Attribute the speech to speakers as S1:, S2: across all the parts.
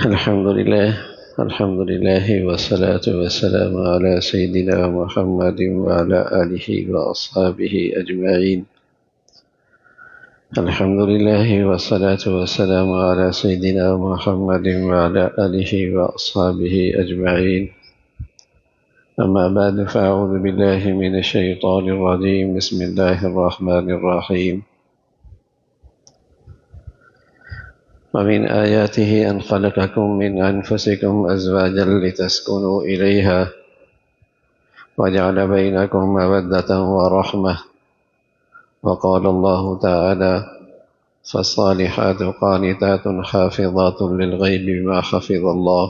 S1: الحمد لله والصلاة والسلام على سيدنا محمد وعلى آله وأصحابه أجمعين. الحمد لله والصلاة والسلام على سيدنا محمد وعلى آله وأصحابه أجمعين. أما بعد فأعوذ بالله من الشيطان الرجيم. بسم الله الرحمن الرحيم. ومن آياته أن خلقكم من أنفسكم أزواجا لتسكنوا إليها وجعل بينكم مودة ورحمة. وقال الله تعالى: فالصالحات قانتات حافظات للغيب بما حفظ الله.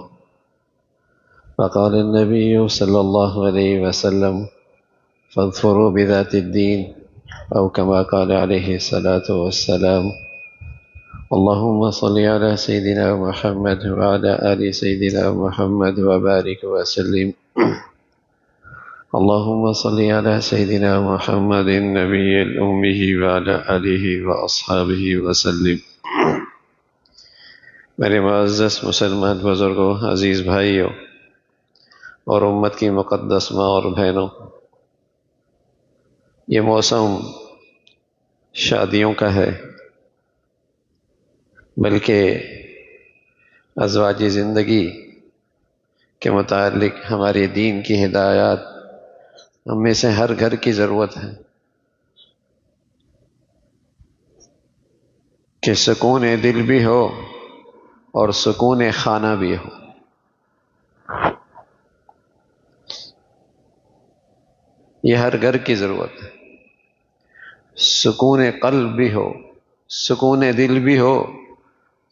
S1: وقال النبي صلى الله عليه وسلم: فاظفروا بذات الدين، أو كما قال عليه الصلاة والسلام. اللهم صل على سيدنا محمد وعلى آل سيدنا محمد وبارك وسلم. اللهم صل على سيدنا محمد النبي الأمي وعلى آله وأصحابه وسلم. میرے معزز مسلمان بزرگوں، عزیز بھائیوں اور امت کی مقدس ماں اور بہنوں، یہ موسم شادیوں کا ہے، بلکہ ازواج زندگی کے متعلق ہمارے دین کی ہدایات ہم میں سے ہر گھر کی ضرورت ہے کہ سکون دل بھی ہو اور سکون خانہ بھی ہو. یہ ہر گھر کی ضرورت ہے. سکون قلب بھی ہو، سکون دل بھی ہو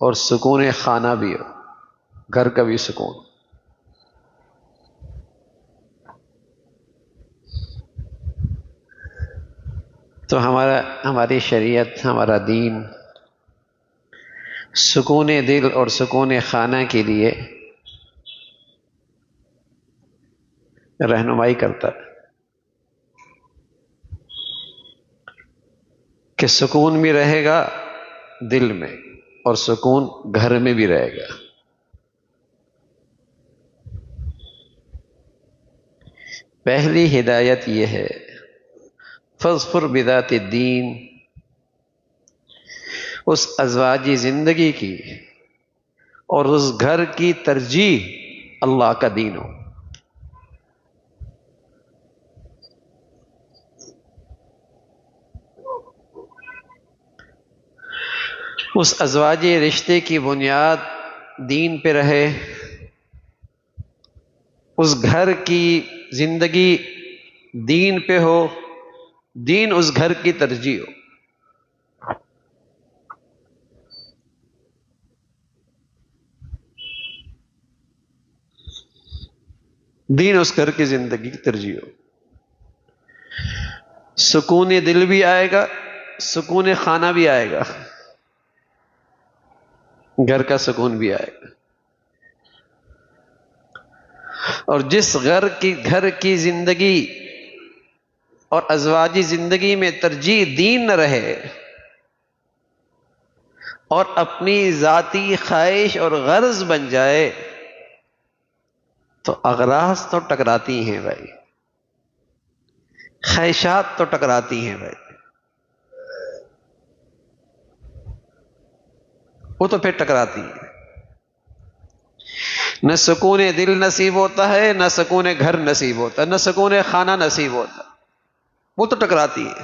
S1: اور سکون خانہ بھی ہو، گھر کا بھی سکون. تو ہماری شریعت، ہمارا دین سکون دل اور سکون خانہ کے لیے رہنمائی کرتا ہے کہ سکون بھی رہے گا دل میں اور سکون گھر میں بھی رہے گا. پہلی ہدایت یہ ہے: فاظفر بذات الدین، اس ازواجی زندگی کی اور اس گھر کی ترجیح اللہ کا دین ہو. اس ازواجی رشتے کی بنیاد دین پہ رہے، اس گھر کی زندگی دین پہ ہو، دین اس گھر کی ترجیح ہو. دین اس گھر کی زندگی کی ترجیح ہو. سکون دل بھی آئے گا، سکون خانہ بھی آئے گا، گھر کا سکون بھی آئے گا. اور جس گھر کی زندگی اور ازواجی زندگی میں ترجیح دین نہ رہے اور اپنی ذاتی خواہش اور غرض بن جائے تو اغراض تو ٹکراتی ہیں بھائی، خواہشات تو ٹکراتی ہیں بھائی، وہ تو پھر ٹکراتی ہیں. نہ سکون دل نصیب ہوتا ہے، نہ سکون گھر نصیب ہوتا ہے، نہ سکون خانہ نصیب ہوتا، وہ تو ٹکراتی ہے.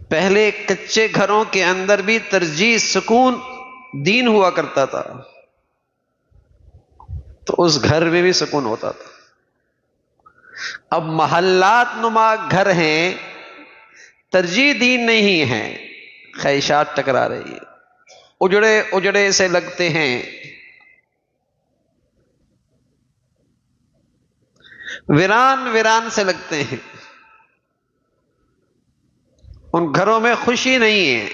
S1: پہلے کچے گھروں کے اندر بھی ترجیح سکون دین ہوا کرتا تھا تو اس گھر میں بھی سکون ہوتا تھا. اب محلات نما گھر ہیں، ترجیح دین نہیں ہے، خواہشات ٹکرا رہی ہے، اجڑے سے لگتے ہیں، ویران سے لگتے ہیں. ان گھروں میں خوشی نہیں ہے،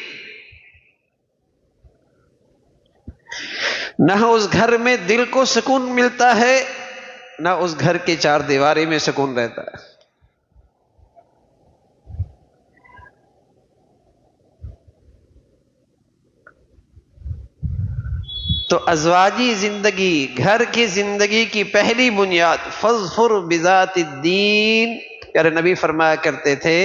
S1: نہ اس گھر میں دل کو سکون ملتا ہے، نہ اس گھر کی چار دیواری میں سکون رہتا ہے. تو ازواجی زندگی، گھر کی زندگی کی پہلی بنیاد فاظفر بذات الدین، پیارے نبی فرمایا کرتے تھے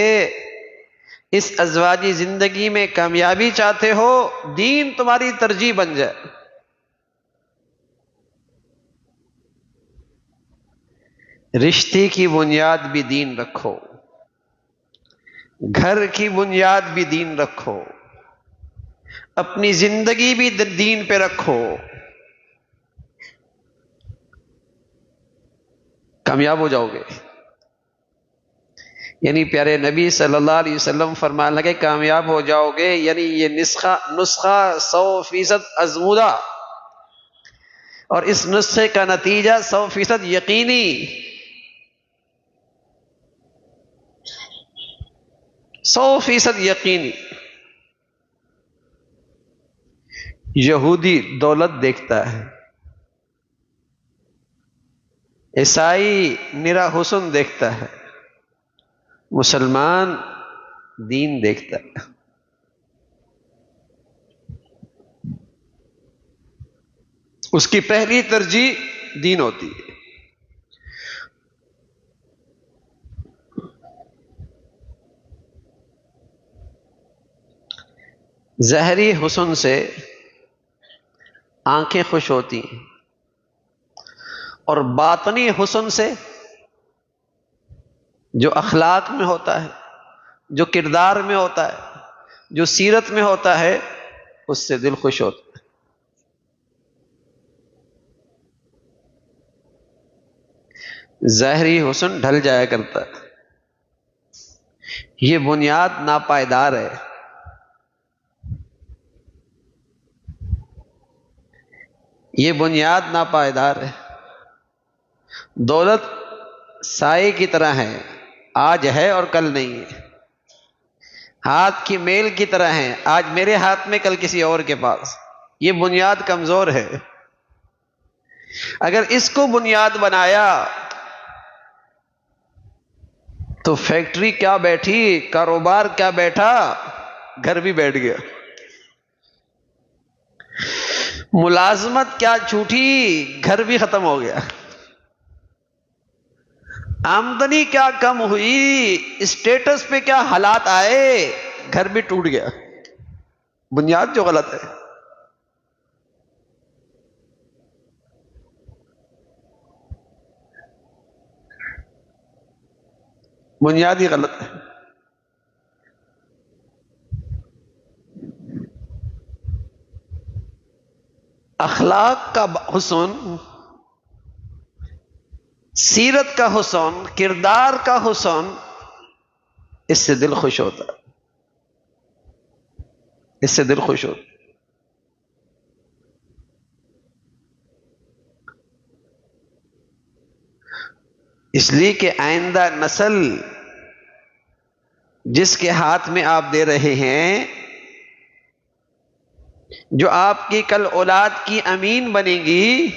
S1: اس ازواجی زندگی میں کامیابی چاہتے ہو، دین تمہاری ترجیح بن جائے۔ رشتے کی بنیاد بھی دین رکھو، گھر کی بنیاد بھی دین رکھو، اپنی زندگی بھی دین پہ رکھو، کامیاب ہو جاؤ گے۔ یعنی پیارے نبی صلی اللہ علیہ وسلم فرمانے لگے کامیاب ہو جاؤ گے، یعنی یہ نسخہ 100% آزمودہ، اور اس نسخے کا نتیجہ 100% یقینی۔ 100% یقینی۔ یہودی دولت دیکھتا ہے، عیسائی نرا حسن دیکھتا ہے، مسلمان دین دیکھتا ہے۔ اس کی پہلی ترجیح دین ہوتی ہے۔ ظاہری حسن سے آنکھیں خوش ہوتی ہیں، اور باطنی حسن سے جو اخلاق میں ہوتا ہے، جو کردار میں ہوتا ہے، جو سیرت میں ہوتا ہے، اس سے دل خوش ہوتا ہے۔ ظاہری حسن ڈھل جایا کرتا ہے، یہ بنیاد ناپائیدار ہے۔ یہ بنیاد ناپائیدار ہے۔ دولت سائے کی طرح ہے، آج ہے اور کل نہیں ہے۔ ہاتھ کی میل کی طرح ہے، آج میرے ہاتھ میں کل کسی اور کے پاس۔ یہ بنیاد کمزور ہے۔ اگر اس کو بنیاد بنایا تو فیکٹری کیا بیٹھی، کاروبار کیا بیٹھا، گھر بھی بیٹھ گیا۔ ملازمت کیا چھوٹی، گھر بھی ختم ہو گیا۔ آمدنی کیا کم ہوئی، اسٹیٹس پہ کیا حالات آئے، گھر بھی ٹوٹ گیا۔ بنیاد جو غلط ہے۔ بنیاد ہی غلط ہے۔ اخلاق کا حسن، سیرت کا حسن، کردار کا حسن، اس سے دل خوش ہوتا ہے، اس سے دل خوش ہوتا ہے۔ اس لیے کہ آئندہ نسل جس کے ہاتھ میں آپ دے رہے ہیں، جو آپ کی کل اولاد کی امین بنے گی،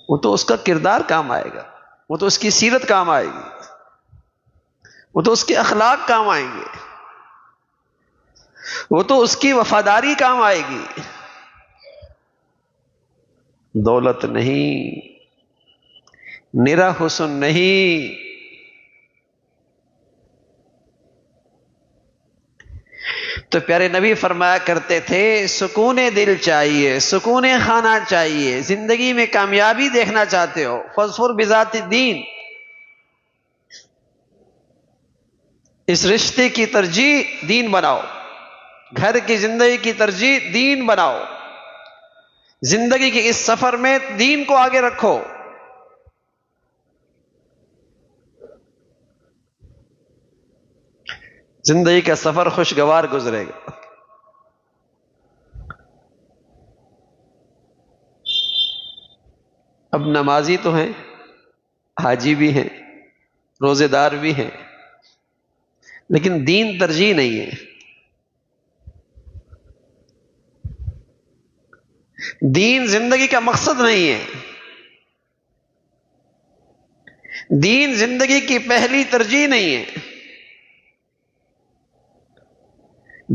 S1: وہ تو اس کا کردار کام آئے گا، وہ تو اس کی سیرت کام آئے گی، وہ تو اس کے اخلاق کام آئیں گے، وہ تو اس کی وفاداری کام آئے گی۔ دولت نہیں، نرا حسن نہیں۔ تو پیارے نبی فرمایا کرتے تھے سکون دل چاہیے، سکون خانہ چاہیے، زندگی میں کامیابی دیکھنا چاہتے ہو، فاظفر بذات الدین، اس رشتے کی ترجیح دین بناؤ، گھر کی زندگی کی ترجیح دین بناؤ، زندگی کے اس سفر میں دین کو آگے رکھو۔ زندگی کا سفر خوشگوار گزرے گا۔ اب نمازی تو ہیں، حاجی بھی ہیں، روزے دار بھی ہیں، لیکن دین ترجیح نہیں ہے۔ دین زندگی کا مقصد نہیں ہے۔ دین زندگی کی پہلی ترجیح نہیں ہے۔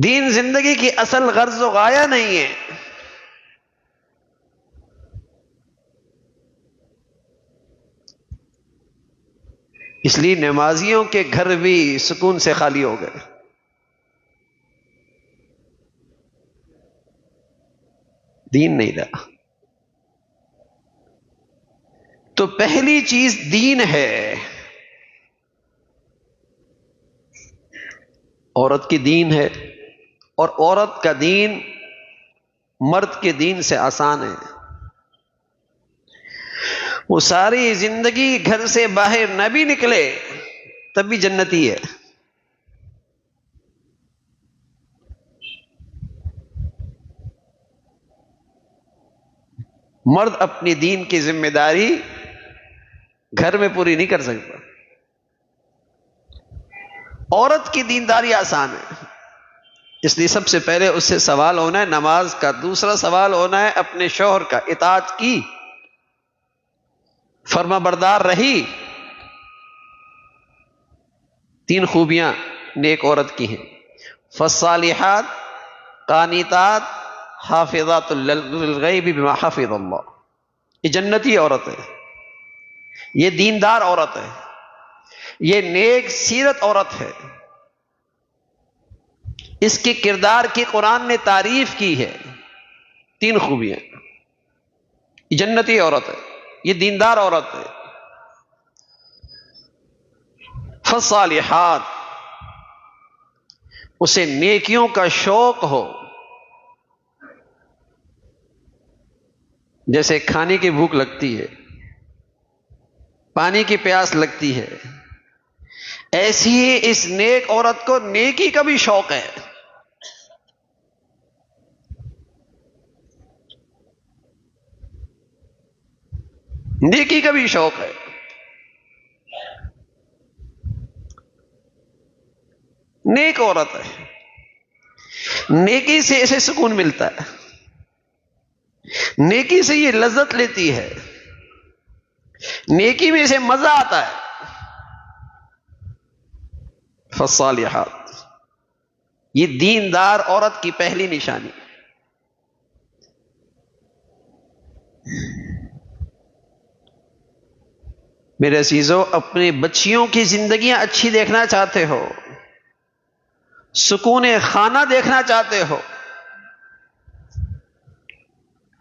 S1: دین زندگی کی اصل غرض و غایہ نہیں ہے۔ اس لیے نمازیوں کے گھر بھی سکون سے خالی ہو گئے. دین نہیں رہا. تو پہلی چیز دین ہے. عورت کی دین ہے، اور عورت کا دین مرد کے دین سے آسان ہے. وہ ساری زندگی گھر سے باہر نہ بھی نکلے تب بھی جنتی ہے. مرد اپنی دین کی ذمہ داری گھر میں پوری نہیں کر سکتا. عورت کی دینداری آسان ہے. اس لیے سب سے پہلے اس سے سوال ہونا ہے نماز کا، دوسرا سوال ہونا ہے اپنے شوہر کا، اطاعت کی، فرما بردار رہی. 3 خوبیاں نیک عورت کی ہیں. فالصالحات قانتات حافظات للغیب بما حفظ اللہ. یہ جنتی عورت ہے، یہ دیندار عورت ہے، یہ نیک سیرت عورت ہے. اس کے کردار کی قرآن نے تعریف کی ہے. 3 خوبیاں. یہ جنتی عورت ہے، یہ دیندار عورت ہے. فالصالحات، اسے نیکیوں کا شوق ہو. جیسے کھانے کی بھوک لگتی ہے، پانی کی پیاس لگتی ہے، ایسی ہی اس نیک عورت کو نیکی کا بھی شوق ہے. نیکی کا بھی شوق ہے. نیک عورت ہے، نیکی سے اسے سکون ملتا ہے، نیکی سے یہ لذت لیتی ہے، نیکی میں اسے مزہ آتا ہے. فالصالحات، یہ دیندار عورت کی پہلی نشانی. میرے عزیزو، اپنے بچیوں کی زندگیاں اچھی دیکھنا چاہتے ہو، سکون خانہ دیکھنا چاہتے ہو،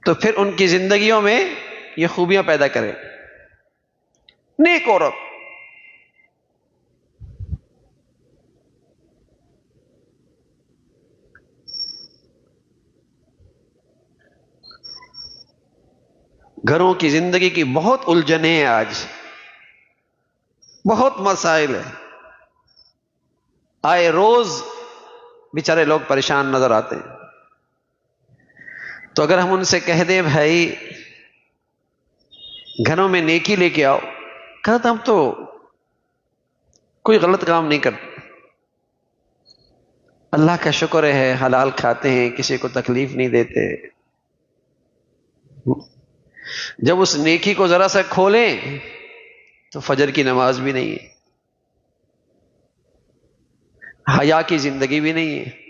S1: تو پھر ان کی زندگیوں میں یہ خوبیاں پیدا کریں. نیک عورت، گھروں کی زندگی کی بہت الجھنیں ہیں آج، بہت مسائل ہیں. آئے روز بیچارے لوگ پریشان نظر آتے ہیں. تو اگر ہم ان سے کہہ دیں بھائی گھروں میں نیکی لے کے آؤ، کہتا ہم تو کوئی غلط کام نہیں کرتے، اللہ کا شکر ہے حلال کھاتے ہیں، کسی کو تکلیف نہیں دیتے. جب اس نیکی کو ذرا سا کھولیں تو فجر کی نماز بھی نہیں ہے، حیا کی زندگی بھی نہیں ہے،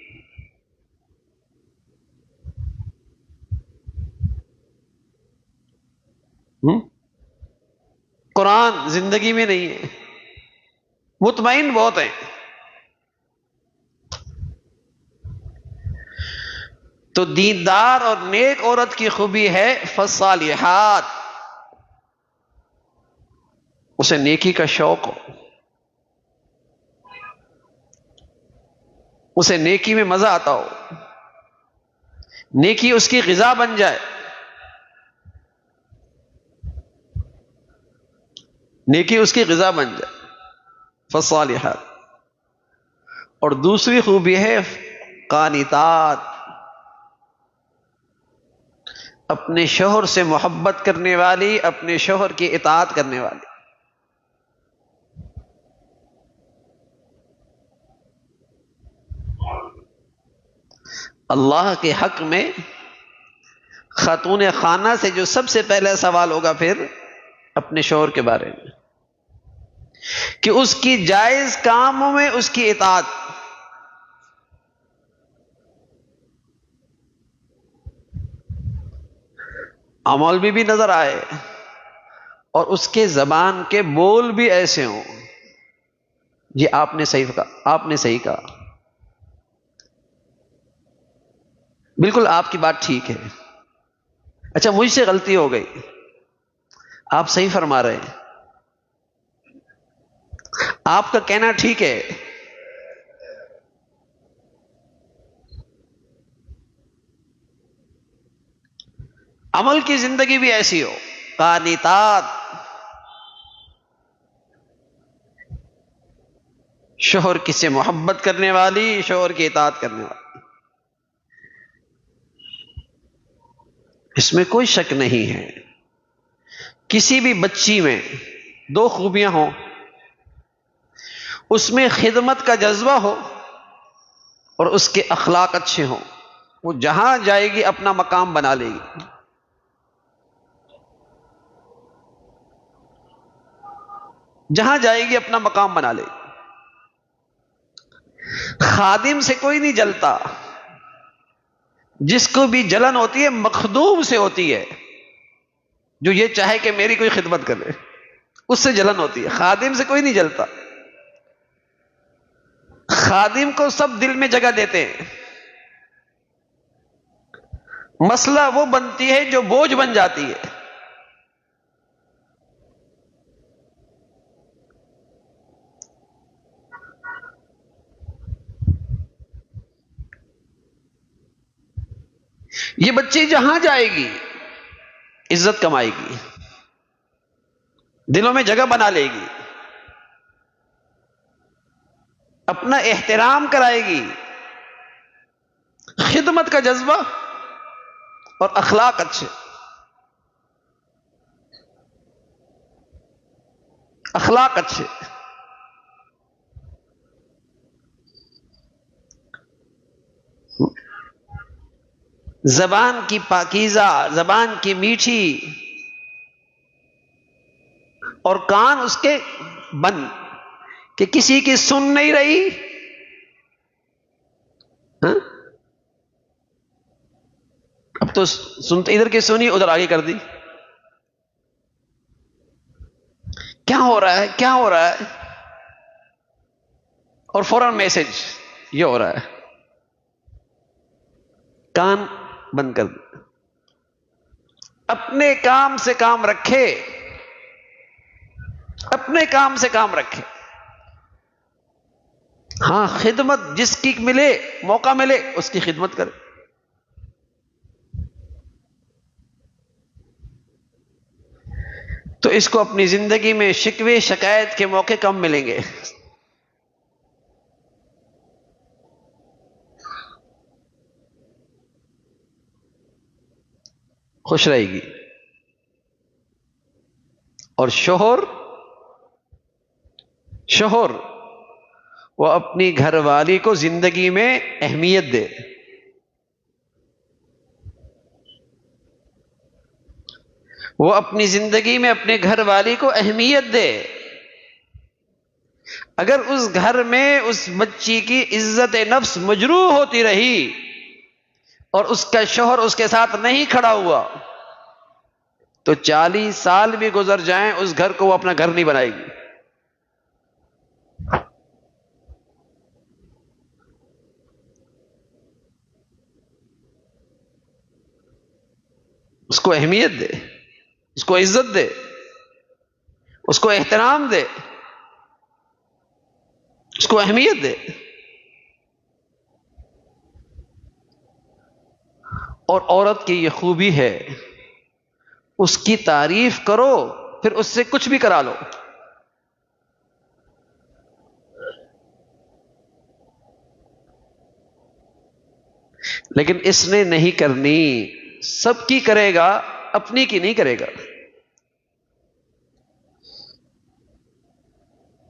S1: قرآن زندگی میں نہیں ہے، مطمئن بہت ہیں. تو دیندار اور نیک عورت کی خوبی ہے فالصالحات، اسے نیکی کا شوق ہو، اسے نیکی میں مزہ آتا ہو، نیکی اس کی غذا بن جائے. نیکی اس کی غذا بن جائے. فالصالحات. اور دوسری خوبی ہے قانتات، اپنے شوہر سے محبت کرنے والی، اپنے شوہر کی اطاعت کرنے والی. اللہ کے حق میں خاتون خانہ سے جو سب سے پہلا سوال ہوگا پھر اپنے شوہر کے بارے میں، کہ اس کی جائز کاموں میں اس کی اطاعت. عمل بھی نظر آئے اور اس کے زبان کے بول بھی ایسے ہوں جی آپ نے صحیح کہا، آپ نے صحیح کہا، بالکل آپ کی بات ٹھیک ہے۔ اچھا مجھ سے غلطی ہو گئی، آپ صحیح فرما رہے ہیں، آپ کا کہنا ٹھیک ہے، عمل کی زندگی بھی ایسی ہو، قانتات، شوہر کی سے محبت کرنے والی، شوہر کی اطاعت کرنے والی، اس میں کوئی شک نہیں ہے۔ کسی بھی بچی میں دو خوبیاں ہوں، اس میں خدمت کا جذبہ ہو اور اس کے اخلاق اچھے ہوں، وہ جہاں جائے گی اپنا مقام بنا لے گی۔ جہاں جائے گی اپنا مقام بنا لے گی۔ خادم سے کوئی نہیں جلتا، جس کو بھی جلن ہوتی ہے مخدوم سے ہوتی ہے، جو یہ چاہے کہ میری کوئی خدمت کرے، اس سے جلن ہوتی ہے، خادم سے کوئی نہیں جلتا۔ خادم کو سب دل میں جگہ دیتے ہیں، مسئلہ وہ بنتی ہے جو بوجھ بن جاتی ہے۔ یہ بچی جہاں جائے گی عزت کمائے گی، دلوں میں جگہ بنا لے گی، اپنا احترام کرائے گی، خدمت کا جذبہ اور اخلاق اچھے، اخلاق اچھے۔ زبان کی پاکیزہ، زبان کی میٹھی، اور کان اس کے بند کہ کسی کی سن نہیں رہی، ہاں؟ اب تو سنتے ادھر کی سنی ادھر آگے کر دی، کیا ہو رہا ہے کیا ہو رہا ہے، اور فوراً میسج یہ ہو رہا ہے، کان بند کر دی۔ اپنے کام سے کام رکھے، اپنے کام سے کام رکھے، ہاں خدمت جس کی ملے، موقع ملے اس کی خدمت کرے۔ تو اس کو اپنی زندگی میں شکوے شکایت کے موقع کم ملیں گے۔ خوش رہے گی۔ اور شوہر وہ اپنی گھر والی کو زندگی میں اہمیت دے، وہ اپنی زندگی میں اپنے گھر والی کو اہمیت دے۔ اگر اس گھر میں اس بچی کی عزت نفس مجروح ہوتی رہی اور اس کا شوہر اس کے ساتھ نہیں کھڑا ہوا تو 40 سال بھی گزر جائیں اس گھر کو وہ اپنا گھر نہیں بنائے گی۔ اس کو اہمیت دے، اس کو عزت دے، اس کو احترام دے، اس کو اہمیت دے۔ اور عورت کی یہ خوبی ہے، اس کی تعریف کرو پھر اس سے کچھ بھی کرا لو۔ لیکن اس نے نہیں کرنی، سب کی کرے گا، اپنی کی نہیں کرے گا۔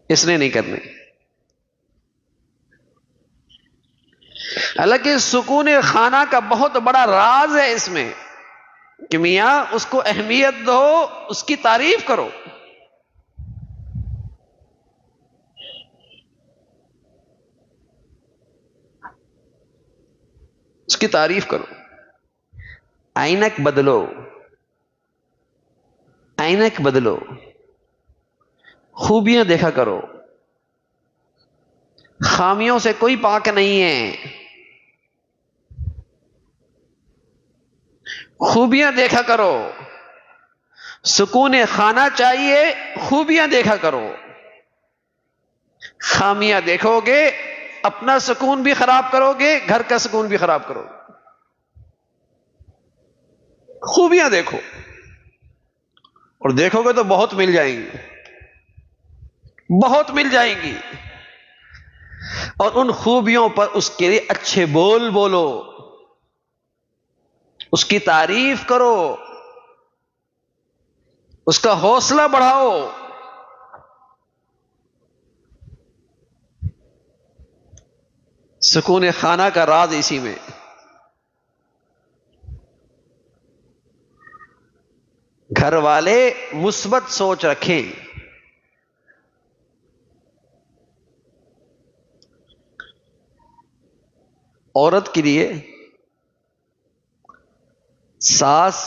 S1: اس نے نہیں کرنی۔ حالانکہ سکون خانہ کا بہت بڑا راز ہے اس میں کہ میاں اس کو اہمیت دو، اس کی تعریف کرو۔ اس کی تعریف کرو۔ آئینک بدلو، آئینک بدلو، خوبیاں دیکھا کرو،
S2: خامیوں سے کوئی پاک نہیں ہے. خوبیاں دیکھا کرو. سکون خانہ چاہیے، خوبیاں دیکھا کرو. خامیاں دیکھو گے اپنا سکون بھی خراب کرو گے، گھر کا سکون بھی خراب کرو گے. خوبیاں دیکھو، اور دیکھو گے تو بہت مل جائیں گی، بہت مل جائیں گی. اور ان خوبیوں پر اس کے لیے اچھے بول بولو، اس کی تعریف کرو، اس کا حوصلہ بڑھاؤ. سکون خانہ کا راز اسی میں. گھر والے مثبت سوچ رکھیں. عورت کے لیے ساس،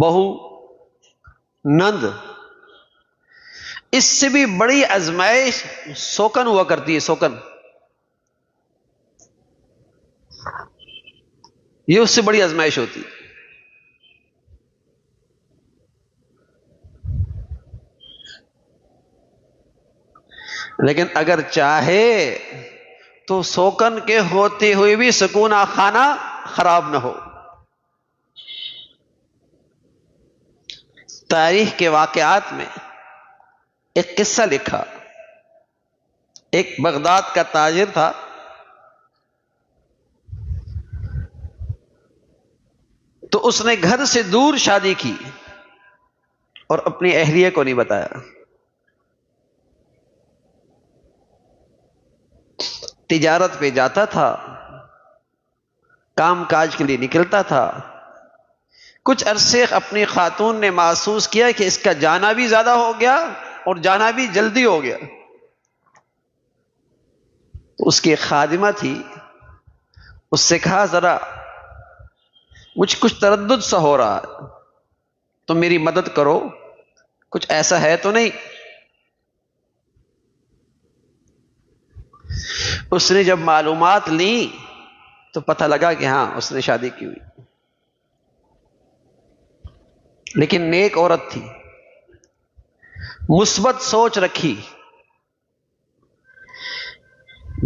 S2: بہو، نند، اس سے بھی بڑی آزمائش سوکن ہوا کرتی ہے. سوکن، یہ اس سے بڑی آزمائش ہوتی ہے. لیکن اگر چاہے تو سوکن کے ہوتے ہوئے بھی سکون خانہ خراب نہ ہو. تاریخ کے واقعات میں ایک قصہ لکھا. ایک بغداد کا تاجر تھا، تو اس نے گھر سے دور شادی کی اور اپنی اہلیہ کو نہیں بتایا. تجارت پہ جاتا تھا، کام کاج کے لیے نکلتا تھا. کچھ عرصے اپنی خاتون نے محسوس کیا کہ اس کا جانا بھی زیادہ ہو گیا اور جانا بھی جلدی ہو گیا. تو اس کی ایک خادمہ تھی، اس سے کہا ذرا مجھ کچھ تردد سا ہو رہا ہے، تو میری مدد کرو، کچھ ایسا ہے تو نہیں. اس نے جب معلومات لی تو پتہ لگا کہ ہاں اس نے شادی کی ہوئی، لیکن نیک عورت تھی، مثبت سوچ رکھی.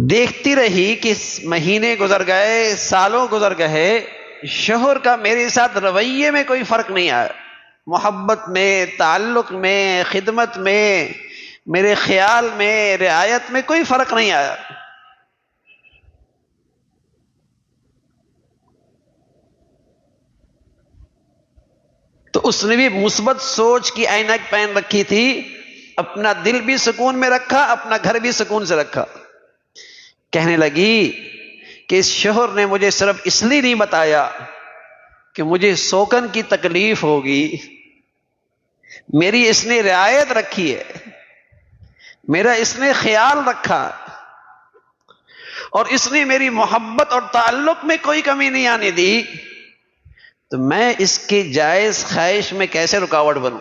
S2: دیکھتی رہی کہ مہینے گزر گئے، سالوں گزر گئے، شوہر کا میرے ساتھ رویے میں کوئی فرق نہیں آیا، محبت میں، تعلق میں، خدمت میں، میرے خیال میں، رعایت میں کوئی فرق نہیں آیا. تو اس نے بھی مثبت سوچ کی عینک پہن رکھی تھی، اپنا دل بھی سکون میں رکھا، اپنا گھر بھی سکون سے رکھا. کہنے لگی کہ اس شوہر نے مجھے صرف اس لیے نہیں بتایا کہ مجھے سوکن کی تکلیف ہوگی، میری اس نے رعایت رکھی ہے، میرا اس نے خیال رکھا، اور اس نے میری محبت اور تعلق میں کوئی کمی نہیں آنے دی. تو میں اس کی جائز خواہش میں کیسے رکاوٹ بنوں؟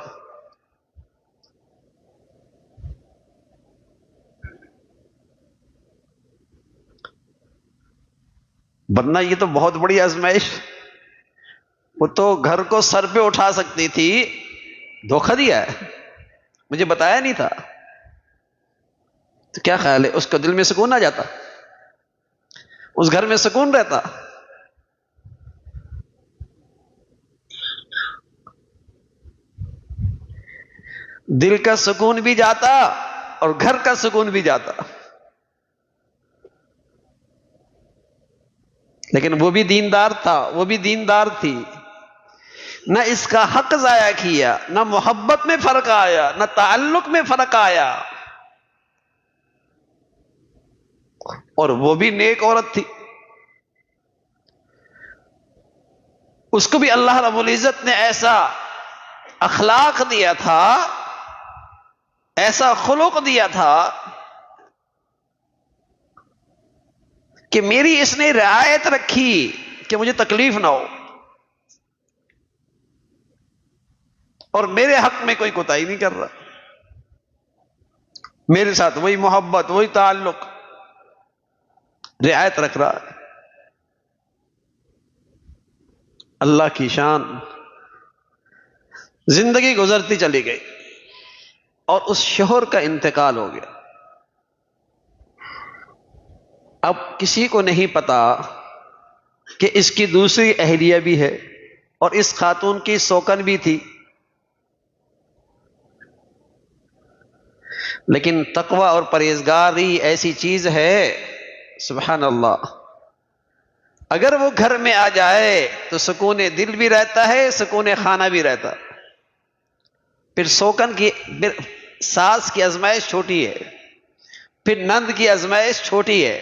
S2: ورنہ یہ تو بہت بڑی آزمائش. وہ تو گھر کو سر پہ اٹھا سکتی تھی، دھوکہ دیا ہے، مجھے بتایا نہیں تھا. تو کیا خیال ہے اس کو دل میں سکون آ جاتا؟ اس گھر میں سکون رہتا؟ دل کا سکون بھی جاتا اور گھر کا سکون بھی جاتا. لیکن وہ بھی دیندار تھا، وہ بھی دیندار تھی، نہ اس کا حق ضائع کیا، نہ محبت میں فرق آیا، نہ تعلق میں فرق آیا. اور وہ بھی نیک عورت تھی. اس کو بھی اللہ رب العزت نے ایسا اخلاق دیا تھا، ایسا خلق دیا تھا کہ میری اس نے رعایت رکھی کہ مجھے تکلیف نہ ہو، اور میرے حق میں کوئی کوتاہی نہیں کر رہا. میرے ساتھ وہی محبت، وہی تعلق رعایت رکھ رہا ہے۔ اللہ کی شان، زندگی گزرتی چلی گئی اور اس شوہر کا انتقال ہو گیا۔ اب کسی کو نہیں پتا کہ اس کی دوسری اہلیہ بھی ہے اور اس خاتون کی سوکن بھی تھی، لیکن تقوی اور پرہیزگاری ایسی چیز ہے سبحان اللہ، اگر وہ گھر میں آ جائے تو سکون دل بھی رہتا ہے، سکون خانہ بھی رہتا۔ پھر سوکن کی، پھر ساس کی آزمائش چھوٹی ہے، پھر نند کی آزمائش چھوٹی ہے۔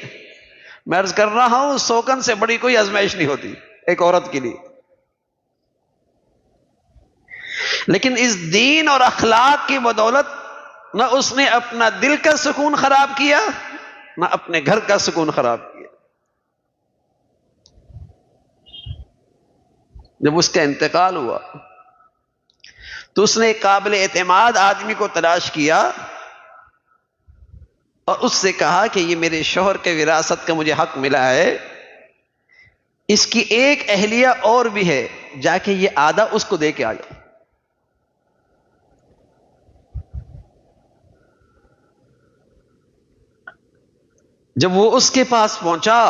S2: میں عرض کر رہا ہوں سوکن سے بڑی کوئی آزمائش نہیں ہوتی ایک عورت کے لیے، لیکن اس دین اور اخلاق کی بدولت نہ اس نے اپنا دل کا سکون خراب کیا، نہ اپنے گھر کا سکون خراب کیا۔ جب اس کا انتقال ہوا تو اس نے ایک قابل اعتماد آدمی کو تلاش کیا اور اس سے کہا کہ یہ میرے شوہر کے وراثت کا مجھے حق ملا ہے، اس کی ایک اہلیہ اور بھی ہے، جا کے یہ آدھا اس کو دے کے آ جاؤ۔ جب وہ اس کے پاس پہنچا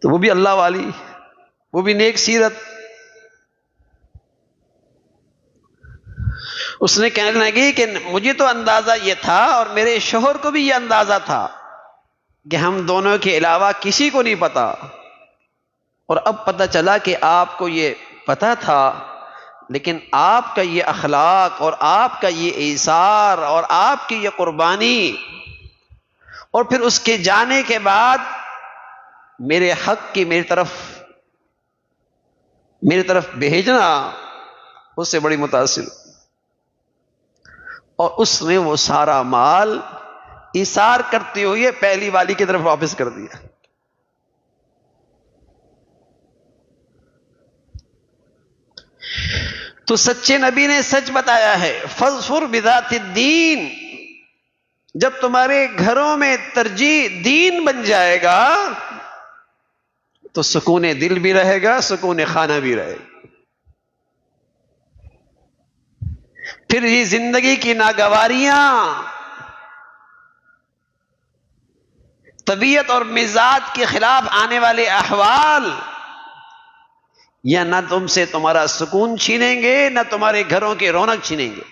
S2: تو وہ بھی اللہ والی، وہ بھی نیک سیرت، اس نے کہنے لگی کہ مجھے تو اندازہ یہ تھا اور میرے شوہر کو بھی یہ اندازہ تھا کہ ہم دونوں کے علاوہ کسی کو نہیں پتا، اور اب پتہ چلا کہ آپ کو یہ پتا تھا، لیکن آپ کا یہ اخلاق اور آپ کا یہ ایثار اور آپ کی یہ قربانی اور پھر اس کے جانے کے بعد میرے حق کی میری طرف بھیجنا، اس سے بڑی متاثر، اور اس نے وہ سارا مال ایثار کرتے ہوئے پہلی والی کی طرف واپس کر دیا۔ تو سچے نبی نے سچ بتایا ہے، فاظفر بذات الدین، جب تمہارے گھروں میں ترجیح دین بن جائے گا تو سکون دل بھی رہے گا، سکون خانہ بھی رہے گا۔ پھر یہ زندگی کی ناگواریاں، طبیعت اور مزاج کے خلاف آنے والے احوال، یا نہ تم سے تمہارا سکون چھینیں گے، نہ تمہارے گھروں کی رونق چھینیں گے۔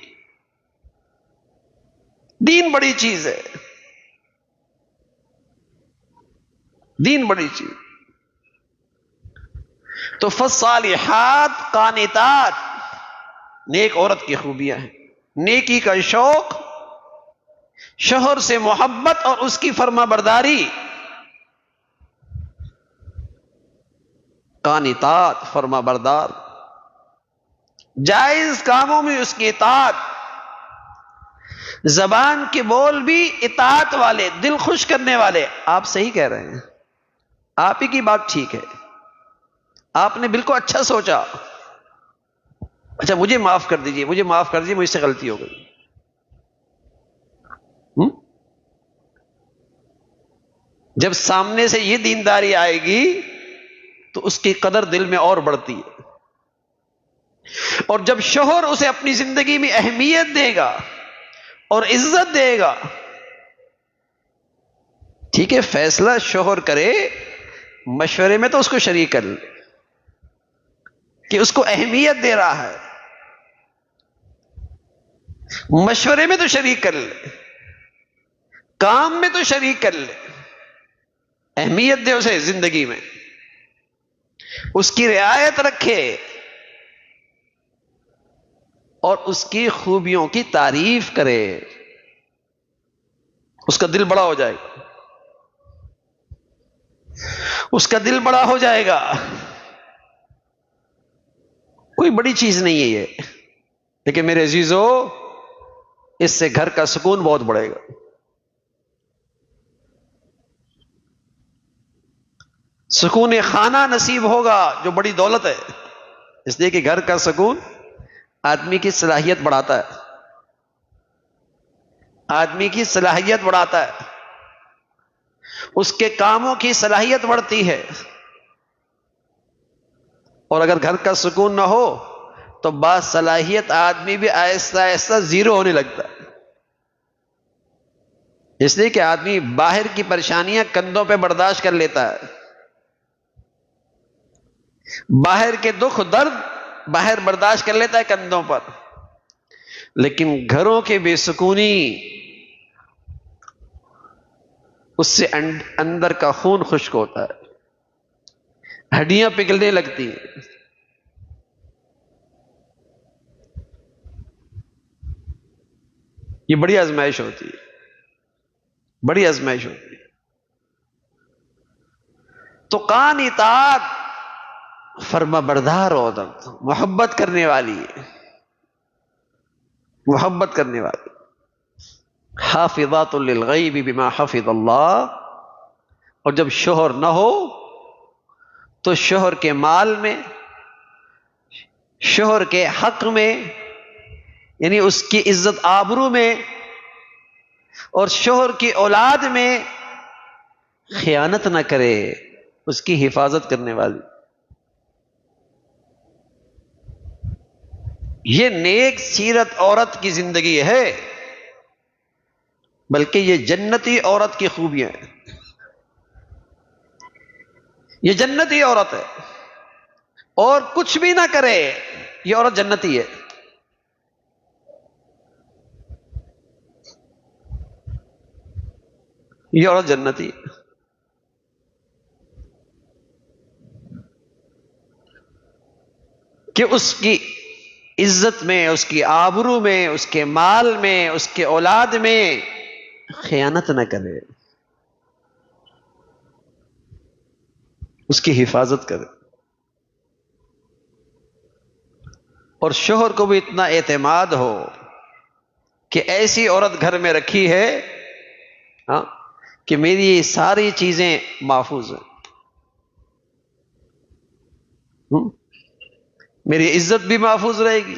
S2: دین بڑی چیز ہے، دین بڑی چیز۔ تو فالصالحات قانتات، نیک عورت کی خوبیاں ہیں، نیکی کا شوق، شوہر سے محبت اور اس کی فرما برداری، قانتات فرما بردار، جائز کاموں میں اس کی اطاعت، زبان کے بول بھی اطاعت والے، دل خوش کرنے والے۔ آپ صحیح کہہ رہے ہیں، آپ ہی کی بات ٹھیک ہے، آپ نے بالکل اچھا سوچا، اچھا مجھے معاف کر دیجئے، مجھے معاف کر دیجئے، مجھ سے غلطی ہو گئی۔ جب سامنے سے یہ دینداری آئے گی تو اس کی قدر دل میں اور بڑھتی ہے، اور جب شوہر اسے اپنی زندگی میں اہمیت دے گا اور عزت دے گا، ٹھیک ہے فیصلہ شوہر کرے، مشورے میں تو اس کو شریک کر لے کہ اس کو اہمیت دے رہا ہے، مشورے میں تو شریک کر لے، کام میں تو شریک کر لے، اہمیت دے اسے زندگی میں، اس کی رعایت رکھے اور اس کی خوبیوں کی تعریف کرے، اس کا دل بڑا ہو جائے گا، اس کا دل بڑا ہو جائے گا۔ کوئی بڑی چیز نہیں ہے یہ، لیکن میرے عزیزو اس سے گھر کا سکون بہت بڑھے گا۔ سکون خانہ نصیب ہوگا جو بڑی دولت ہے، اس لیے کہ گھر کا سکون آدمی کی صلاحیت بڑھاتا ہے۔ آدمی کی صلاحیت بڑھاتا ہے، اس کے کاموں کی صلاحیت بڑھتی ہے، اور اگر گھر کا سکون نہ ہو تو با صلاحیت آدمی بھی آہستہ آہستہ زیرو ہونے لگتا ہے، اس لیے کہ آدمی باہر کی پریشانیاں کندھوں پہ برداشت کر لیتا ہے، باہر کے دکھ درد باہر برداشت کر لیتا ہے کندھوں پر، لیکن گھروں کی بے سکونی اس سے اندر کا خون خشک ہوتا ہے، ہڈیاں پگھلنے لگتی ہیں۔ یہ بڑی آزمائش ہوتی ہے، بڑی آزمائش ہوتی ہے۔ تو قانتات فرما بردار عورت، محبت کرنے والی ہے، محبت کرنے والی، حافظات للغیب بما حفظ اللہ، اور جب شوہر نہ ہو تو شوہر کے مال میں، شوہر کے حق میں، یعنی اس کی عزت آبرو میں، اور شوہر کی اولاد میں خیانت نہ کرے، اس کی حفاظت کرنے والی۔ یہ نیک سیرت عورت کی زندگی ہے، بلکہ یہ جنتی عورت کی خوبیاں ہیں، یہ جنتی عورت ہے، اور کچھ بھی نہ کرے یہ عورت جنتی ہے۔ یہ عورت جنتی ہے۔ کہ اس کی عزت میں، اس کی آبرو میں، اس کے مال میں، اس کے اولاد میں خیانت نہ کرے، اس کی حفاظت کرے، اور شوہر کو بھی اتنا اعتماد ہو کہ ایسی عورت گھر میں رکھی ہے ہاں کہ میری یہ ساری چیزیں محفوظ ہیں، میری عزت بھی محفوظ رہے گی،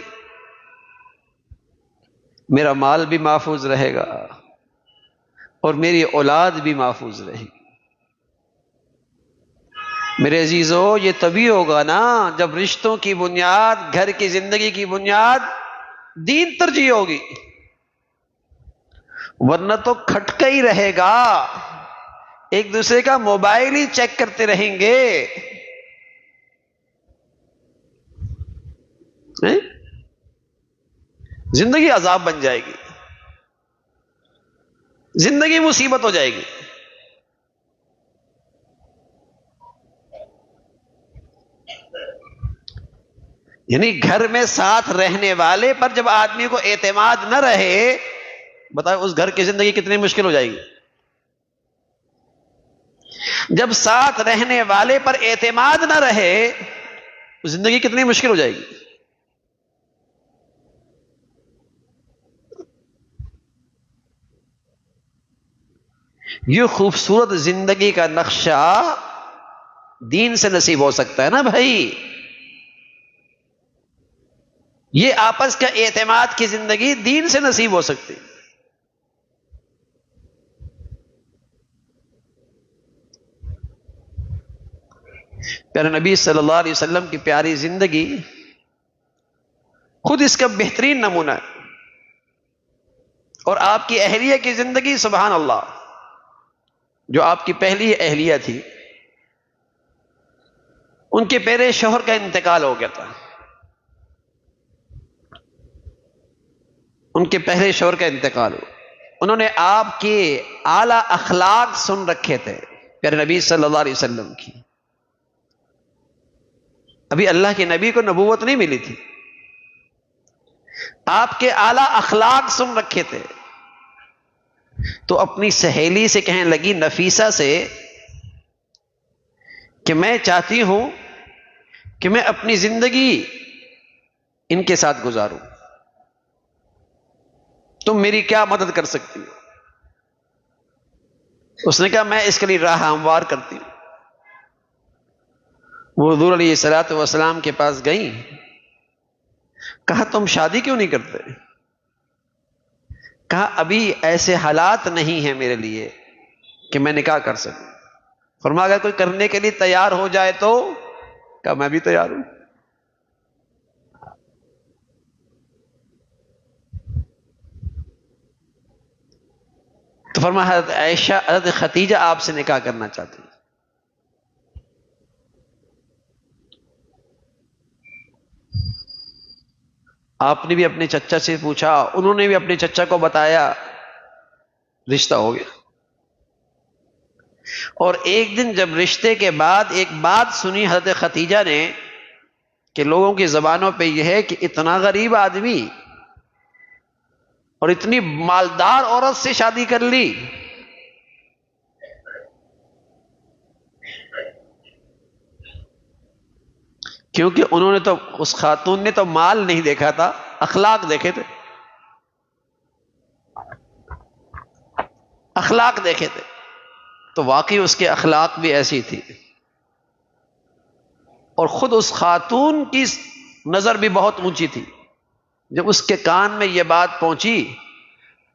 S2: میرا مال بھی محفوظ رہے گا، اور میری اولاد بھی محفوظ رہے گی۔ میرے عزیزو، یہ تبھی ہوگا نا جب رشتوں کی بنیاد، گھر کی زندگی کی بنیاد دین ترجیح ہوگی، ورنہ تو کھٹکا ہی رہے گا، ایک دوسرے کا موبائل ہی چیک کرتے رہیں گے، زندگی عذاب بن جائے گی، زندگی مصیبت ہو جائے گی۔ یعنی گھر میں ساتھ رہنے والے پر جب آدمی کو اعتماد نہ رہے، بتائیں اس گھر کی زندگی کتنی مشکل ہو جائے گی۔ جب ساتھ رہنے والے پر اعتماد نہ رہے، زندگی کتنی مشکل ہو جائے گی۔ یہ خوبصورت زندگی کا نقشہ دین سے نصیب ہو سکتا ہے نا بھائی، یہ آپس کا اعتماد کی زندگی دین سے نصیب ہو سکتی۔ پیارے نبی صلی اللہ علیہ وسلم کی پیاری زندگی خود اس کا بہترین نمونہ ہے، اور آپ کی اہلیہ کی زندگی سبحان اللہ، جو آپ کی پہلی اہلیہ تھی، ان کے پہلے شوہر کا انتقال ہو گیا تھا، ان کے پہلے شوہر کا انتقال ہو، انہوں نے آپ کے اعلی اخلاق سن رکھے تھے پیارے نبی صلی اللہ علیہ وسلم کی، ابھی اللہ کے نبی کو نبوت نہیں ملی تھی، آپ کے اعلی اخلاق سن رکھے تھے، تو اپنی سہیلی سے کہنے لگی، نفیسہ سے، کہ میں چاہتی ہوں کہ میں اپنی زندگی ان کے ساتھ گزاروں، تم میری کیا مدد کر سکتی ہو؟ اس نے کہا میں اس کے لیے راہ ہموار کرتی ہوں۔ وہ حضور علیہ الصلوۃ والسلام کے پاس گئیں، کہا تم شادی کیوں نہیں کرتے؟ کہا ابھی ایسے حالات نہیں ہیں میرے لیے کہ میں نکاح کر سکوں. فرمایا اگر کوئی کرنے کے لیے تیار ہو جائے تو؟ کہا میں بھی تیار ہوں. تو فرمایا حضرت عائشہ حضرت ختیجہ آپ سے نکاح کرنا چاہتی ہیں. آپ نے بھی اپنے چچا سے پوچھا، انہوں نے بھی اپنے چچا کو بتایا، رشتہ ہو گیا. اور ایک دن جب رشتے کے بعد ایک بات سنی حضرت ختیجہ نے کہ لوگوں کی زبانوں پہ یہ ہے کہ اتنا غریب آدمی اور اتنی مالدار عورت سے شادی کر لی. کیونکہ انہوں نے تو اس خاتون نے تو مال نہیں دیکھا تھا، اخلاق دیکھے تھے. اخلاق دیکھے تھے تو واقعی اس کے اخلاق بھی ایسی تھی. اور خود اس خاتون کی نظر بھی بہت اونچی تھی. جب اس کے کان میں یہ بات پہنچی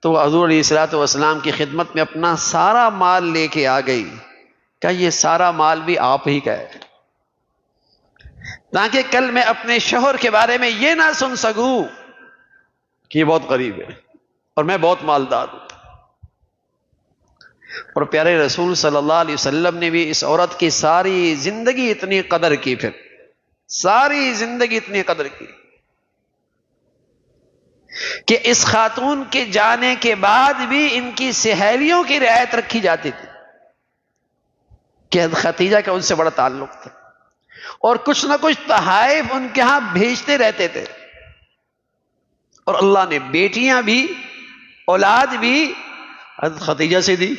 S2: تو حضور علیہ الصلوۃ والسلام کی خدمت میں اپنا سارا مال لے کے آ گئی. کہ یہ سارا مال بھی آپ ہی کا ہے، تاکہ کل میں اپنے شوہر کے بارے میں یہ نہ سن سکوں کہ یہ بہت غریب ہے اور میں بہت مالدار ہوں. اور پیارے رسول صلی اللہ علیہ وسلم نے بھی اس عورت کی ساری زندگی اتنی قدر کی، پھر ساری زندگی اتنی قدر کی کہ اس خاتون کے جانے کے بعد بھی ان کی سہیلیوں کی رعایت رکھی جاتی تھی کہ ختیجہ کا ان سے بڑا تعلق تھا، اور کچھ نہ کچھ تحائف ان کے ہاں بھیجتے رہتے تھے. اور اللہ نے بیٹیاں بھی اولاد بھی حضرت ختیجہ سے دی.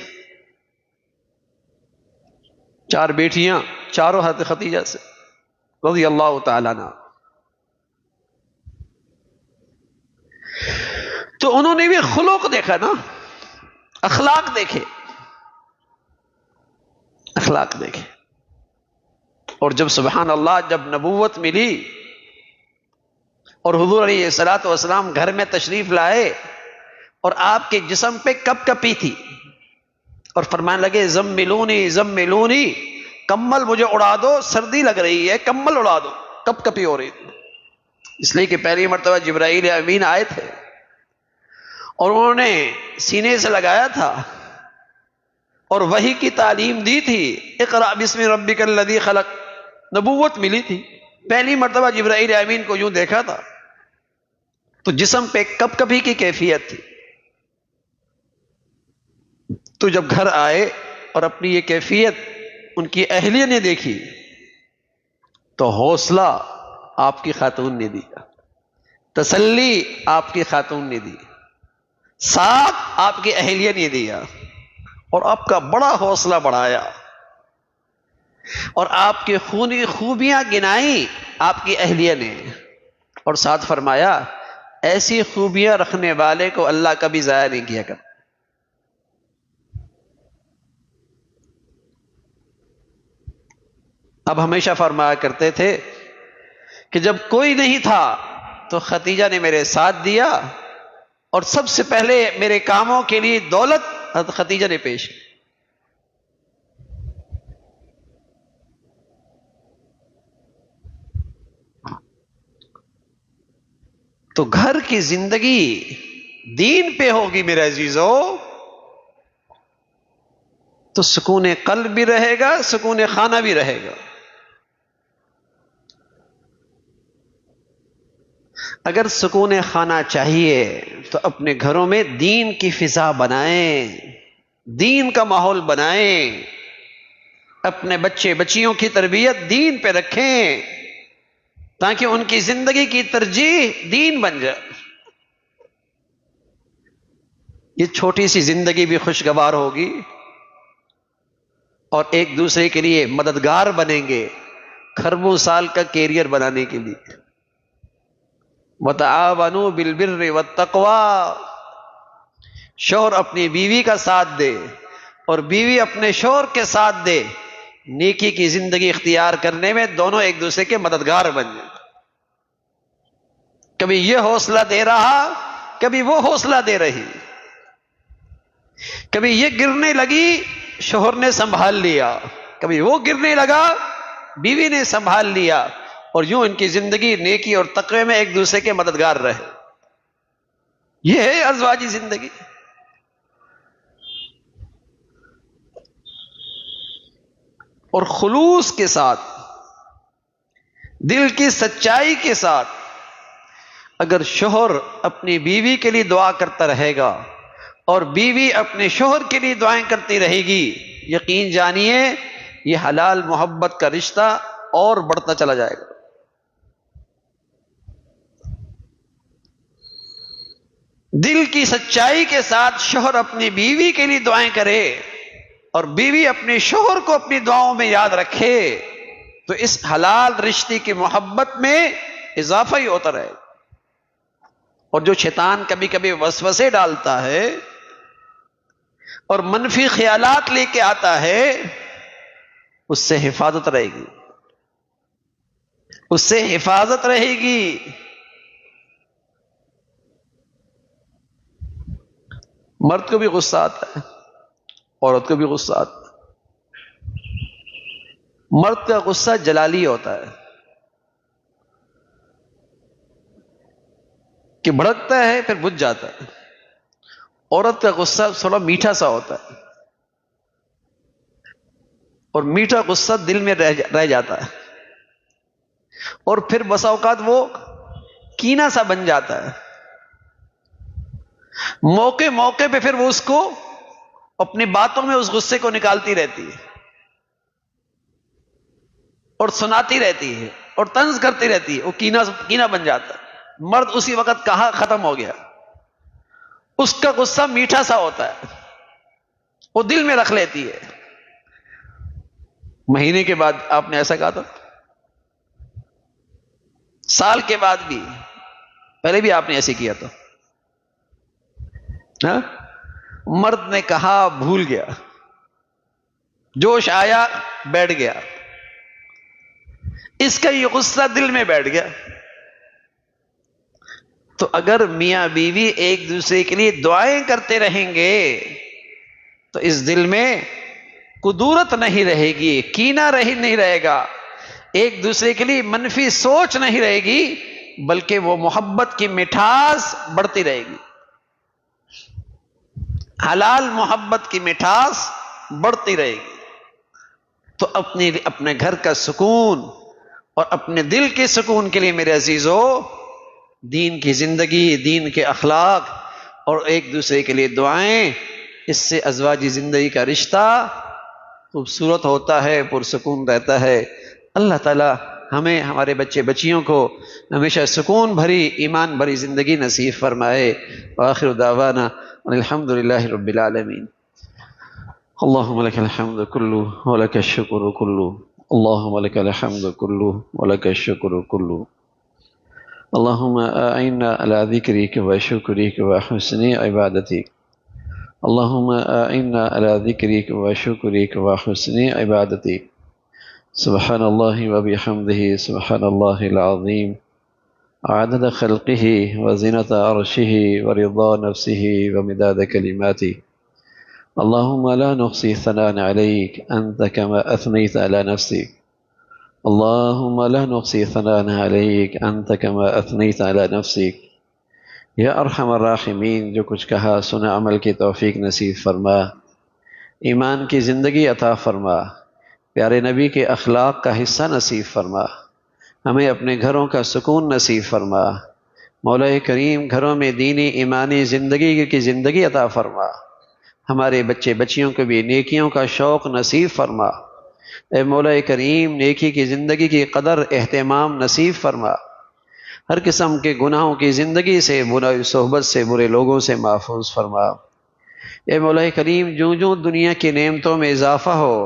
S2: 4 بیٹیاں، چاروں حضرت ختیجہ سے رضی اللہ تعالیٰ عنہ. تو انہوں نے بھی خلق دیکھا نا، اخلاق دیکھے، اخلاق دیکھے. اور جب سبحان اللہ جب نبوت ملی اور حضور علیہ الصلوۃ والسلام گھر میں تشریف لائے اور آپ کے جسم پہ کپ کپی تھی اور فرمانے لگے زملونی زملونی، کمبل مجھے اڑا دو، سردی لگ رہی ہے، کمبل اڑا دو. کپ کپی ہو رہی تھی، اس لیے کہ پہلی مرتبہ جبرائیل امین آئے تھے اور انہوں نے سینے سے لگایا تھا اور وحی کی تعلیم دی تھی، اقرأ بسم ربک الذی خلق. نبوت ملی تھی، پہلی مرتبہ جبرائیل امین کو یوں دیکھا تھا تو جسم پہ کپ کپی کی کیفیت تھی. تو جب گھر آئے اور اپنی یہ کیفیت ان کی اہلیہ نے دیکھی تو حوصلہ آپ کی خاتون نے دیا، تسلی آپ کی خاتون نے دی، ساتھ آپ کی اہلیہ نے دیا اور آپ کا بڑا حوصلہ بڑھایا اور آپ کی خونی خوبیاں گنائی آپ کی اہلیہ نے، اور ساتھ فرمایا ایسی خوبیاں رکھنے والے کو اللہ کبھی ضائع نہیں کیا کرتا. اب ہمیشہ فرمایا کرتے تھے کہ جب کوئی نہیں تھا تو ختیجہ نے میرے ساتھ دیا اور سب سے پہلے میرے کاموں کے لیے دولت حضرت ختیجہ نے پیش کی. تو گھر کی زندگی دین پہ ہوگی میرے عزیزو تو سکون قلب بھی رہے گا، سکون خانہ بھی رہے گا. اگر سکون خانہ چاہیے تو اپنے گھروں میں دین کی فضا بنائیں، دین کا ماحول بنائیں، اپنے بچے بچیوں کی تربیت دین پہ رکھیں تاکہ ان کی زندگی کی ترجیح دین بن جائے. یہ چھوٹی سی زندگی بھی خوشگوار ہوگی اور ایک دوسرے کے لیے مددگار بنیں گے خربوں سال کا کیریئر بنانے کے لیے. وَتَعَاوَنُوا بِالْبِرِّ وَالتَّقْوَى، شوہر اپنی بیوی کا ساتھ دے اور بیوی اپنے شوہر کے ساتھ دے، نیکی کی زندگی اختیار کرنے میں دونوں ایک دوسرے کے مددگار بن جائیں. کبھی یہ حوصلہ دے رہا، کبھی وہ حوصلہ دے رہی. کبھی یہ گرنے لگی شوہر نے سنبھال لیا، کبھی وہ گرنے لگا بیوی نے سنبھال لیا، اور یوں ان کی زندگی نیکی اور تقوی میں ایک دوسرے کے مددگار رہے۔ یہ ہے ازواجی زندگی۔ اور خلوص کے ساتھ، دل کی سچائی کے ساتھ اگر شوہر اپنی بیوی کے لیے دعا کرتا رہے گا اور بیوی اپنے شوہر کے لیے دعائیں کرتی رہے گی، یقین جانیے یہ حلال محبت کا رشتہ اور بڑھتا چلا جائے گا۔ دل کی سچائی کے ساتھ شوہر اپنی بیوی کے لیے دعائیں کرے اور بیوی اپنے شوہر کو اپنی دعاؤں میں یاد رکھے، تو اس حلال رشتے کی محبت میں اضافہ ہی ہوتا رہے۔ اور جو شیطان کبھی کبھی وسوسے ڈالتا ہے اور منفی خیالات لے کے آتا ہے، اس سے حفاظت رہے گی، اس سے حفاظت رہے گی۔ مرد کو بھی غصہ آتا ہے، عورت کو بھی غصہ آتا ہے۔ مرد کا غصہ جلالی ہوتا ہے کہ بھڑکتا ہے پھر بجھ جاتا ہے، عورت کا غصہ تھوڑا میٹھا سا ہوتا ہے، اور میٹھا غصہ دل میں رہ جاتا ہے، اور پھر بسا اوقات وہ کینہ سا بن جاتا ہے۔ موقع موقع پہ پھر وہ اس کو اپنی باتوں میں اس غصے کو نکالتی رہتی ہے اور سناتی رہتی ہے اور طنز کرتی رہتی ہے، وہ کینہ بن جاتا ہے۔ مرد اسی وقت کہا ختم ہو گیا، اس کا غصہ میٹھا سا ہوتا ہے، وہ دل میں رکھ لیتی ہے۔ مہینے کے بعد آپ نے ایسا کہا تھا، سال کے بعد بھی، پہلے بھی آپ نے ایسے کیا تھا۔ مرد نے کہا بھول گیا، جوش آیا بیٹھ گیا، اس کا یہ غصہ دل میں بیٹھ گیا۔ تو اگر میاں بیوی ایک دوسرے کے لیے دعائیں کرتے رہیں گے تو اس دل میں کدورت نہیں رہے گی، کینہ نہیں رہے گا، ایک دوسرے کے لیے منفی سوچ نہیں رہے گی، بلکہ وہ محبت کی مٹھاس بڑھتی رہے گی، حلال محبت کی مٹھاس بڑھتی رہے گی۔ تو اپنے گھر کا سکون اور اپنے دل کے سکون کے لیے میرے عزیزو، دین کی زندگی، دین کے اخلاق اور ایک دوسرے کے لیے دعائیں، اس سے ازواجی زندگی کا رشتہ خوبصورت ہوتا ہے، پرسکون رہتا ہے۔ اللہ تعالی ہمیں، ہمارے بچے بچیوں کو ہمیشہ سکون بھری، ایمان بھری زندگی نصیب فرمائے۔ وآخر دعوانا الحمد للہ رب العالمین۔ اللہم لک الحمد کلہ ولک الشکر کلہ، اللہم لک الحمد کلہ ولک الشکر کلہ، اللہم اعنا علی ذکرک وشکرک وحسن عبادتک، اللہم اعنا علی ذکرک وشکرک وحسن عبادتک، سبحان اللہ وبحمدہ، سبحان اللہ العظیم، عدد خلقہ وزنۃ عرشہ ورضا نفسہ ومداد کلماتہ، اللہم لا نحصی ثناء علیک انت کما اثنیت علی نفسک، اللہم لا نحصی ثناء علیک انت کما اثنیت علی نفسک۔ یا ارحم الراحمین، جو کچھ کہا سنا عمل کی توفیق نصیب فرما، ایمان کی زندگی عطا فرما، پیارے نبی کے اخلاق کا حصہ نصیب فرما، ہمیں اپنے گھروں کا سکون نصیب فرما، مولا کریم گھروں میں دینی ایمانی زندگی کی زندگی عطا فرما، ہمارے بچے بچیوں کو بھی نیکیوں کا شوق نصیب فرما، اے مولا کریم نیکی کی زندگی کی قدر اہتمام نصیب فرما، ہر قسم کے گناہوں کی زندگی سے، برائی صحبت سے، برے لوگوں سے محفوظ فرما۔ اے مولا کریم جوں جوں دنیا کی نعمتوں میں اضافہ ہو،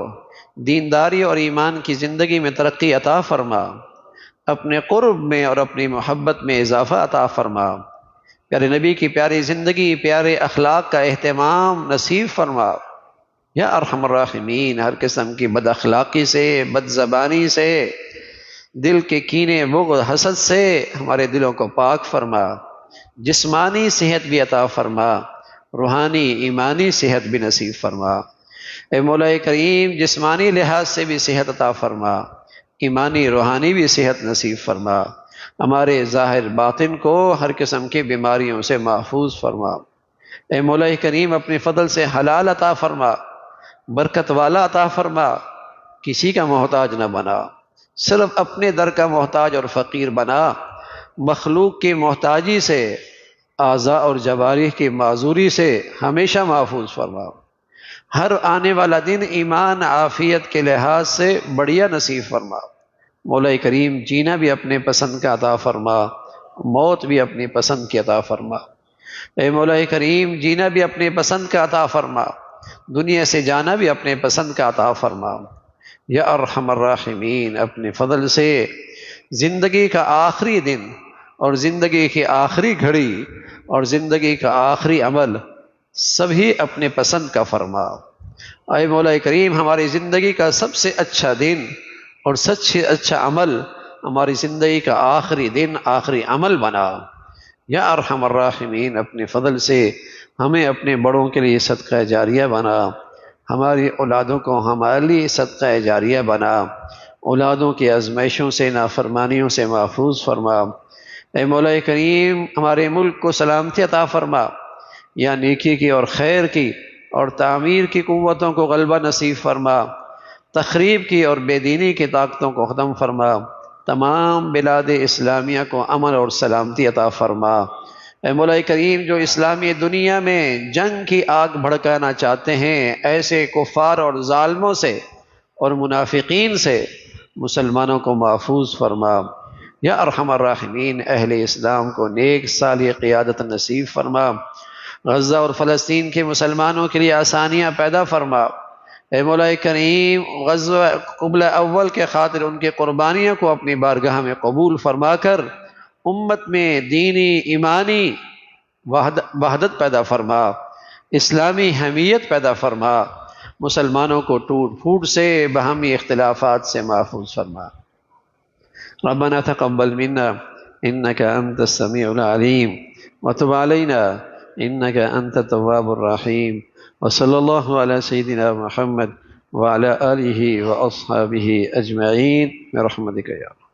S2: دینداری اور ایمان کی زندگی میں ترقی عطا فرما، اپنے قرب میں اور اپنی محبت میں اضافہ عطا فرما، پیارے نبی کی پیاری زندگی، پیارے اخلاق کا اہتمام نصیب فرما۔ یا ارحم الراحمین، ہر قسم کی بد اخلاقی سے، بد زبانی سے، دل کے کینے، بغض، حسد سے ہمارے دلوں کو پاک فرما، جسمانی صحت بھی عطا فرما، روحانی ایمانی صحت بھی نصیب فرما۔ اے مولا کریم جسمانی لحاظ سے بھی صحت عطا فرما، ایمانی روحانی بھی صحت نصیب فرما، ہمارے ظاہر باطن کو ہر قسم کی بیماریوں سے محفوظ فرما۔ اے مولا کریم اپنے فضل سے حلال عطا فرما، برکت والا عطا فرما، کسی کا محتاج نہ بنا، صرف اپنے در کا محتاج اور فقیر بنا، مخلوق کی محتاجی سے، اعضاء اور جوارح کی معذوری سے ہمیشہ محفوظ فرما۔ ہر آنے والا دن ایمان عافیت کے لحاظ سے بڑھیا نصیب فرما۔ مولا کریم جینا بھی اپنے پسند کا عطا فرما، موت بھی اپنی پسند کی عطا فرما۔ اے مولا کریم جینا بھی اپنے پسند کا عطا فرما، دنیا سے جانا بھی اپنے پسند کا عطا فرما۔ یا ارحم الراحمین اپنے فضل سے زندگی کا آخری دن اور زندگی کی آخری گھڑی اور زندگی کا آخری عمل سبھی اپنے پسند کا فرما۔ اے مولا کریم ہماری زندگی کا سب سے اچھا دن اور سب سے اچھا عمل ہماری زندگی کا آخری دن آخری عمل بنا۔ یا ارحم الراحمین اپنے فضل سے ہمیں اپنے بڑوں کے لیے صدقہ جاریہ بنا، ہماری اولادوں کو ہمارے لیے صدقہ جاریہ بنا، اولادوں کی آزمائشوں سے نافرمانیوں سے محفوظ فرما۔ اے مولا کریم ہمارے ملک کو سلامتی عطا فرما، یا نیکی کی اور خیر کی اور تعمیر کی قوتوں کو غلبہ نصیب فرما، تخریب کی اور بے دینی کی طاقتوں کو ختم فرما، تمام بلاد اسلامیہ کو امن اور سلامتی عطا فرما۔ اے مولا کریم جو اسلامی دنیا میں جنگ کی آگ بھڑکانا چاہتے ہیں ایسے کفار اور ظالموں سے اور منافقین سے مسلمانوں کو محفوظ فرما۔ یا ارحم الراحمین اہل اسلام کو نیک صالح قیادت نصیب فرما، غزہ اور فلسطین کے مسلمانوں کے لیے آسانیاں پیدا فرما۔ اے مولا کریم غزوہ قبلہ اول کے خاطر ان کی قربانیوں کو اپنی بارگاہ میں قبول فرما کر امت میں دینی ایمانی وحدت پیدا فرما، اسلامی حمیت پیدا فرما، مسلمانوں کو ٹوٹ پھوٹ سے باہمی اختلافات سے محفوظ فرما۔ ربنا تقبل منا انك انت السميع العليم وتب علينا انك انت التواب الرحيم، وصلى الله على سيدنا محمد وعلى آله واصحابه اجمعين برحمتك يا رب۔